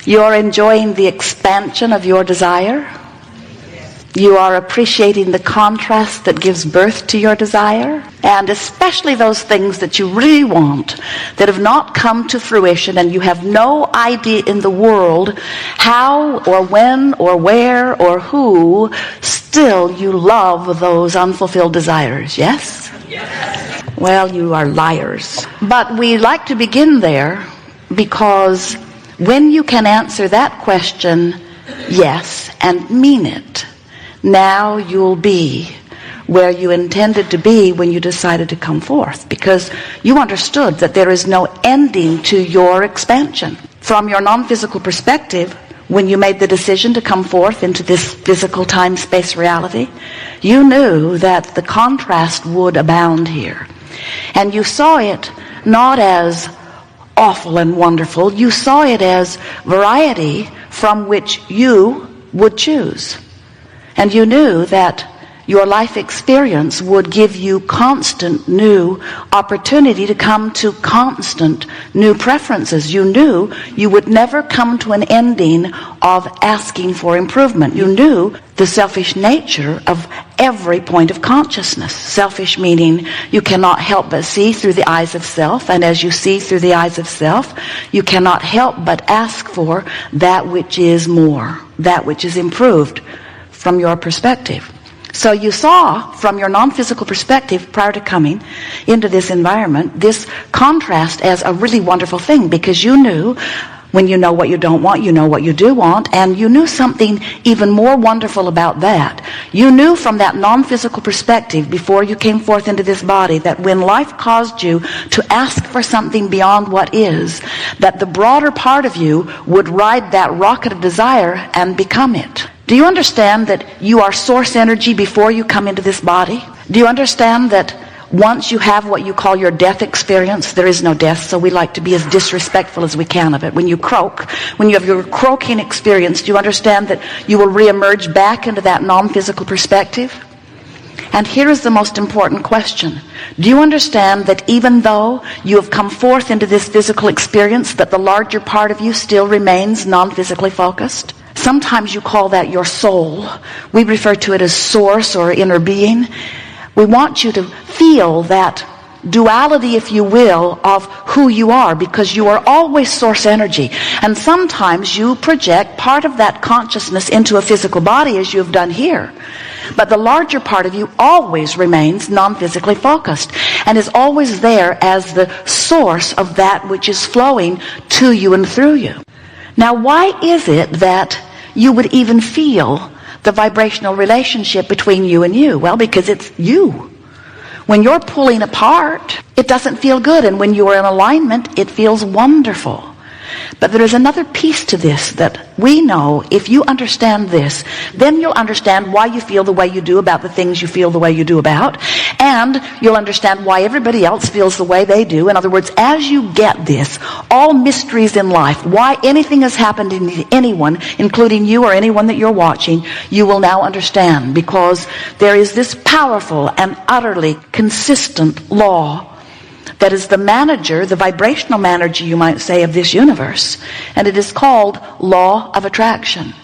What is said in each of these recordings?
You're enjoying the expansion of your desire. You are appreciating the contrast that gives birth to your desire, and especially those things that you really want that have not come to fruition, and you have no idea in the world how or when or where or who. Still, you love those unfulfilled desires, yes? Yes. Well, you are liars. But we like to begin there, because when you can answer that question, yes, and mean it, now you'll be where you intended to be when you decided to come forth, because you understood that there is no ending to your expansion. From your non-physical perspective, when you made the decision to come forth into this physical time-space reality, you knew that the contrast would abound here. And you saw it not as awful and wonderful. You saw it as variety from which you would choose. And you knew that your life experience would give you constant new opportunity to come to constant new preferences. You knew you would never come to an ending of asking for improvement. You knew the selfish nature of every point of consciousness. Selfish meaning you cannot help but see through the eyes of self, and as you see through the eyes of self, you cannot help but ask for that which is more, that which is improved from your perspective. So you saw from your non-physical perspective prior to coming into this environment, this contrast as a really wonderful thing, because you knew when you know what you don't want, you know what you do want, and you knew something even more wonderful about that. You knew from that non-physical perspective before you came forth into this body that when life caused you to ask for something beyond what is, that the broader part of you would ride that rocket of desire and become it. Do you understand that you are source energy before you come into this body? Do you understand that once you have what you call your death experience, there is no death, so we like to be as disrespectful as we can of it. When you croak, when you have your croaking experience, do you understand that you will reemerge back into that non-physical perspective? And here is the most important question. Do you understand that even though you have come forth into this physical experience, that the larger part of you still remains non-physically focused? Sometimes you call that your soul. We refer to it as source or inner being. We want you to feel that duality, if you will, of who you are, because you are always source energy. And sometimes you project part of that consciousness into a physical body, as you have done here. But the larger part of you always remains non-physically focused and is always there as the source of that which is flowing to you and through you. Now, why is it that you would even feel the vibrational relationship between you and you? Well, because it's you. When you're pulling apart, it doesn't feel good. And when you are in alignment, it feels wonderful. But there is another piece to this that we know. If you understand this, then you'll understand why you feel the way you do about the things you feel the way you do about. And you'll understand why everybody else feels the way they do. In other words, as you get this, all mysteries in life, why anything has happened to anyone, including you or anyone that you're watching, you will now understand. Because there is this powerful and utterly consistent law that is the manager, the vibrational manager, you might say, of this universe. And it is called law of attraction.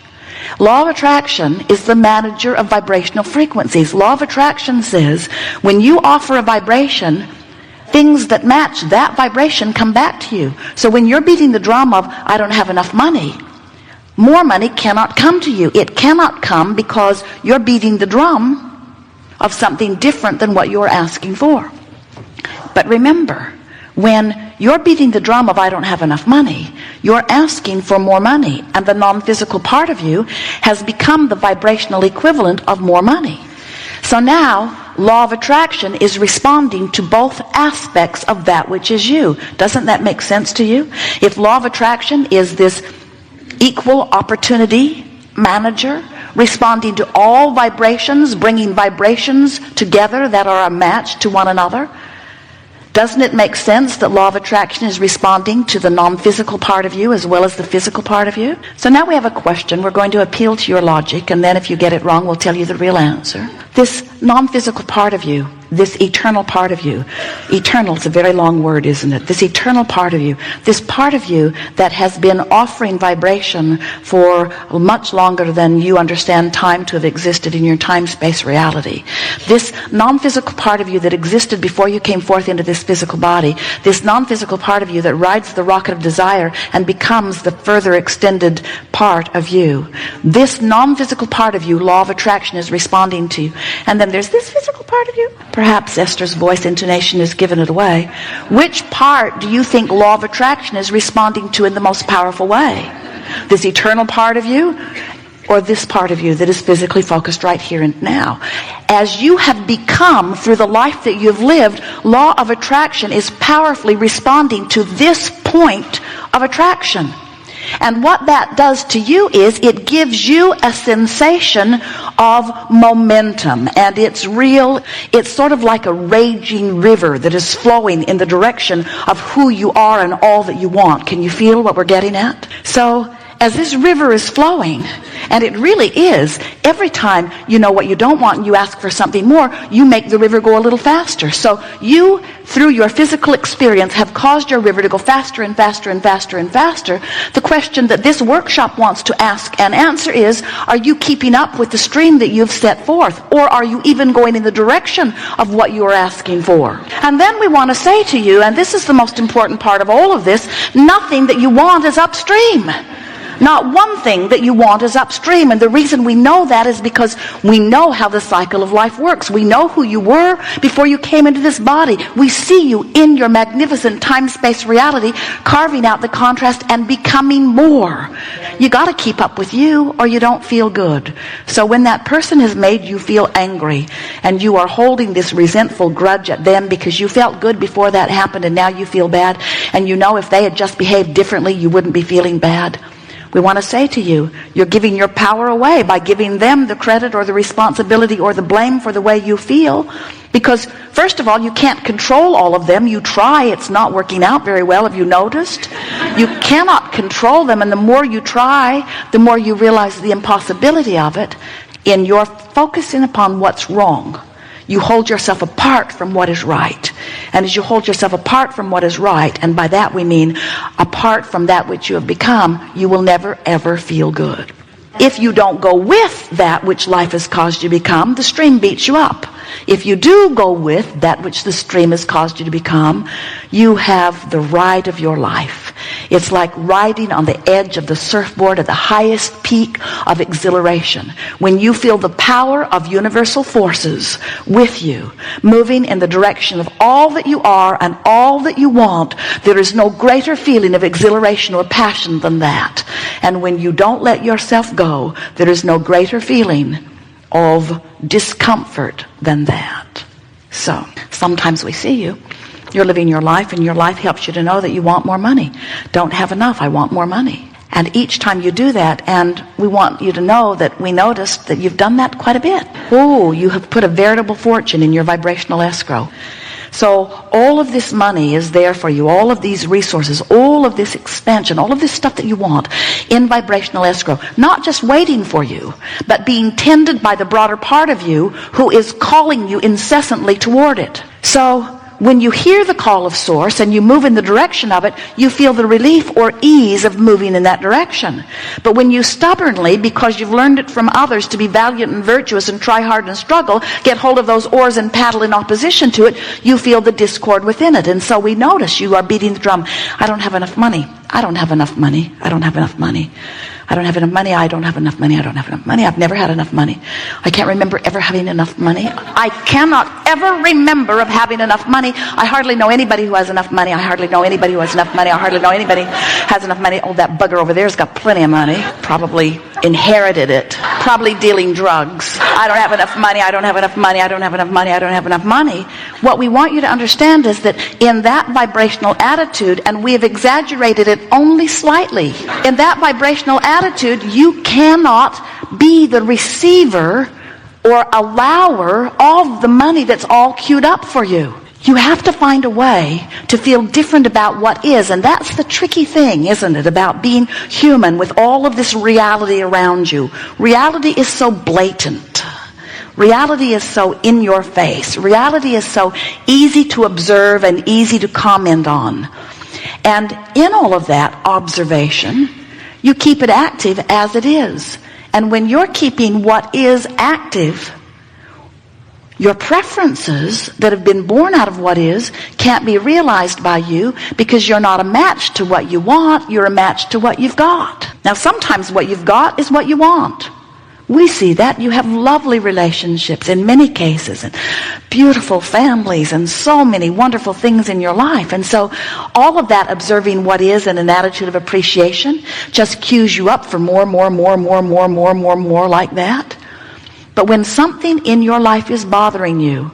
Law of attraction is the manager of vibrational frequencies. Law of attraction says when you offer a vibration, things that match that vibration come back to you. So when you're beating the drum of, I don't have enough money, more money cannot come to you. It cannot come because you're beating the drum of something different than what you're asking for. But remember, when you're beating the drum of I don't have enough money, you're asking for more money, and the non-physical part of you has become the vibrational equivalent of more money. So now, law of attraction is responding to both aspects of that which is you. Doesn't that make sense to you? If law of attraction is this equal opportunity manager, responding to all vibrations, bringing vibrations together that are a match to one another, doesn't it make sense that law of attraction is responding to the non-physical part of you as well as the physical part of you? So now we have a question. We're going to appeal to your logic, and then if you get it wrong, we'll tell you the real answer. This non-physical part of you, this eternal part of you. Eternal is a very long word, isn't it? This eternal part of you, this part of you that has been offering vibration for much longer than you understand time to have existed in your time-space reality. This non-physical part of you that existed before you came forth into this physical body, this non-physical part of you that rides the rocket of desire and becomes the further extended part of you. This non-physical part of you, law of attraction, is responding to. And then there's this physical part of you. Perhaps Esther's voice intonation has given it away. Which part do you think law of attraction is responding to in the most powerful way? This eternal part of you, or this part of you that is physically focused right here and now? As you have become, through the life that you've lived, law of attraction is powerfully responding to this point of attraction. And what that does to you is it gives you a sensation of momentum. And it's real. It's sort of like a raging river that is flowing in the direction of who you are and all that you want. Can you feel what we're getting at? So as this river is flowing, and it really is, every time you know what you don't want and you ask for something more, you make the river go a little faster. So you, through your physical experience, have caused your river to go faster and faster and faster and faster. The question that this workshop wants to ask and answer is, are you keeping up with the stream that you've set forth? Or are you even going in the direction of what you are asking for? And then we want to say to you, and this is the most important part of all of this, nothing that you want is upstream. Not one thing that you want is upstream. And the reason we know that is because we know how the cycle of life works. We know who you were before you came into this body. We see you in your magnificent time-space reality, carving out the contrast and becoming more. You got to keep up with you or you don't feel good. So when that person has made you feel angry and you are holding this resentful grudge at them because you felt good before that happened and now you feel bad, and you know if they had just behaved differently you wouldn't be feeling bad, we want to say to you, you're giving your power away by giving them the credit or the responsibility or the blame for the way you feel. Because, first of all, you can't control all of them. You try. It's not working out very well. Have you noticed? You cannot control them. And the more you try, the more you realize the impossibility of it. In your focusing upon what's wrong, you hold yourself apart from what is right. And as you hold yourself apart from what is right, and by that we mean apart from that which you have become, you will never ever feel good. If you don't go with that which life has caused you to become, the stream beats you up. If you do go with that which the stream has caused you to become, you have the ride of your life. It's like riding on the edge of the surfboard at the highest peak of exhilaration. When you feel the power of universal forces with you, moving in the direction of all that you are and all that you want, there is no greater feeling of exhilaration or passion than that. And when you don't let yourself go, there is no greater feeling of discomfort than that. So, sometimes we see you. You're living your life, and your life helps you to know that you want more money. Don't have enough, I want more money. And each time you do that, and we want you to know that we noticed that you've done that quite a bit. Oh, you have put a veritable fortune in your vibrational escrow. So all of this money is there for you, all of these resources, all of this expansion, all of this stuff that you want in vibrational escrow, not just waiting for you, but being tended by the broader part of you who is calling you incessantly toward it. So when you hear the call of Source and you move in the direction of it, you feel the relief or ease of moving in that direction. But when you stubbornly, because you've learned it from others to be valiant and virtuous and try hard and struggle, get hold of those oars and paddle in opposition to it, you feel the discord within it. And so we notice you are beating the drum. I don't have enough money. I don't have enough money. I don't have enough money. I don't have enough money. I don't have enough money. I don't have enough money. I've never had enough money. I can't remember ever having enough money. I cannot ever remember of having enough money. I hardly know anybody who has enough money. I hardly know anybody who has enough money. I hardly know anybody who has enough money. Oh, that bugger over there's got plenty of money. Probably inherited it. Probably dealing drugs. I don't have enough money. I don't have enough money. I don't have enough money. I don't have enough money. What we want you to understand is that in that vibrational attitude, and we have exaggerated it only slightly, in that vibrational attitude, you cannot be the receiver or allower of the money that's all queued up for you. You have to find a way to feel different about what is, and that's the tricky thing, isn't it, about being human with all of this reality around you. Reality is so blatant. Reality is so in your face. Reality is so easy to observe and easy to comment on. And in all of that observation, you keep it active as it is. And when you're keeping what is active, your preferences that have been born out of what is can't be realized by you because you're not a match to what you want, you're a match to what you've got. Now sometimes what you've got is what you want. We see that. You have lovely relationships in many cases and beautiful families and so many wonderful things in your life. And so all of that observing what is and an attitude of appreciation just cues you up for more like that. But when something in your life is bothering you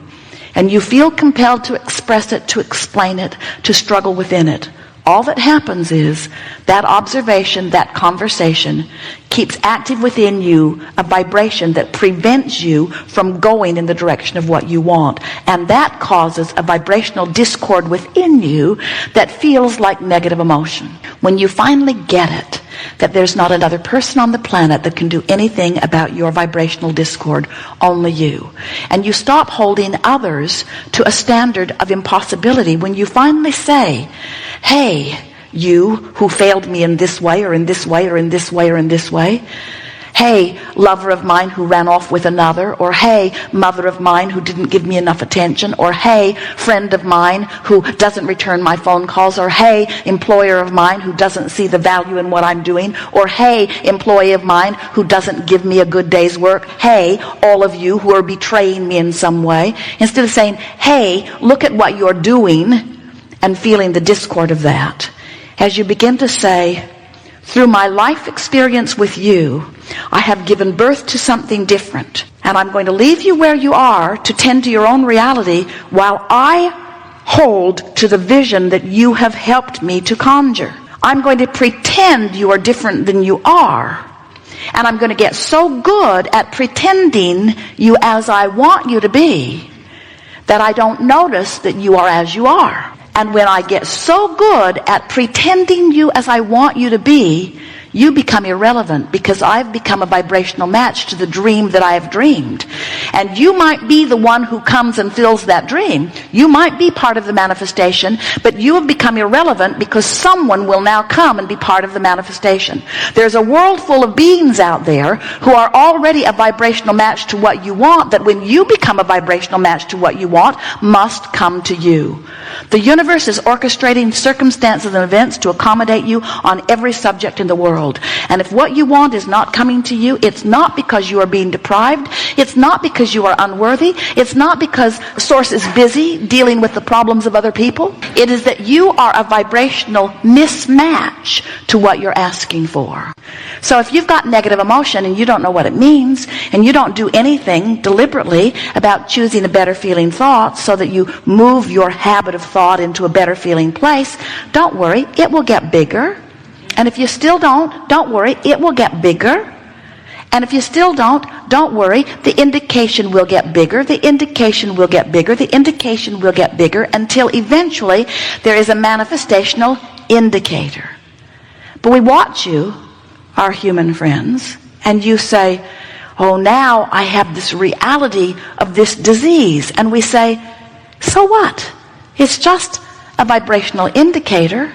and you feel compelled to express it, to explain it, to struggle within it, all that happens is that observation, that conversation keeps active within you a vibration that prevents you from going in the direction of what you want. And that causes a vibrational discord within you that feels like negative emotion. When you finally get it, that there's not another person on the planet that can do anything about your vibrational discord, only you. And you stop holding others to a standard of impossibility. When you finally say, hey, you who failed me in this way or in this way or in this way or in this way, hey, lover of mine who ran off with another, or hey, mother of mine who didn't give me enough attention, or hey, friend of mine who doesn't return my phone calls, or hey, employer of mine who doesn't see the value in what I'm doing, or hey, employee of mine who doesn't give me a good day's work, hey, all of you who are betraying me in some way, instead of saying, hey, look at what you're doing and feeling the discord of that, as you begin to say, through my life experience with you, I have given birth to something different. And I'm going to leave you where you are to tend to your own reality while I hold to the vision that you have helped me to conjure. I'm going to pretend you are different than you are. And I'm going to get so good at pretending you as I want you to be that I don't notice that you are as you are. And when I get so good at pretending you as I want you to be, you become irrelevant because I've become a vibrational match to the dream that I have dreamed. And you might be the one who comes and fills that dream. You might be part of the manifestation, but you have become irrelevant because someone will now come and be part of the manifestation. There's a world full of beings out there who are already a vibrational match to what you want, that when you become a vibrational match to what you want, must come to you. The universe is orchestrating circumstances and events to accommodate you on every subject in the world. And if what you want is not coming to you, it's not because you are being deprived. It's not because you are unworthy. It's not because Source is busy dealing with the problems of other people. It is that you are a vibrational mismatch to what you're asking for. So if you've got negative emotion and you don't know what it means, and you don't do anything deliberately about choosing a better feeling thought so that you move your habit of thought into a better feeling place, don't worry, it will get bigger. And if you still don't worry, it will get bigger. And if you still don't worry, the indication will get bigger, the indication will get bigger, the indication will get bigger, until eventually there is a manifestational indicator. But we watch you, our human friends, and you say, oh, now I have this reality of this disease. And we say, so what? It's just a vibrational indicator.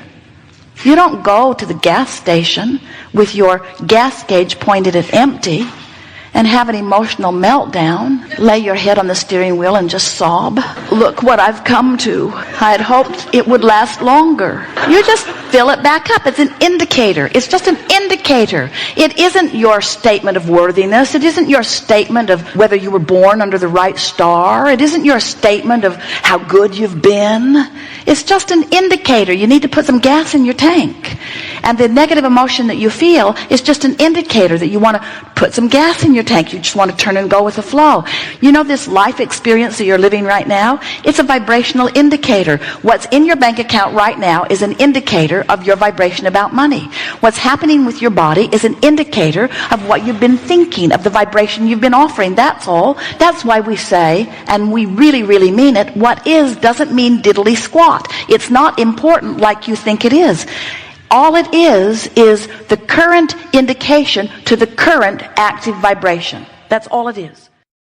You don't go to the gas station with your gas gauge pointed at empty and have an emotional meltdown, lay your head on the steering wheel and just sob. Look what I've come to. I had hoped it would last longer. You just fill it back up. It's an indicator. It's just an indicator. It isn't your statement of worthiness. It isn't your statement of whether you were born under the right star. It isn't your statement of how good you've been. It's just an indicator. You need to put some gas in your tank. And the negative emotion that you feel is just an indicator that you want to put some gas in your tank. You just want to turn and go with the flow. You know, this life experience that you're living right now, it's a vibrational indicator. What's in your bank account right now is an indicator of your vibration about money. What's happening with your body is an indicator of what you've been thinking, of the vibration you've been offering. That's all. That's why we say, and we really, really mean it, what is doesn't mean diddly squat. It's not important like you think it is. All it is the current indication to the current active vibration. That's all it is.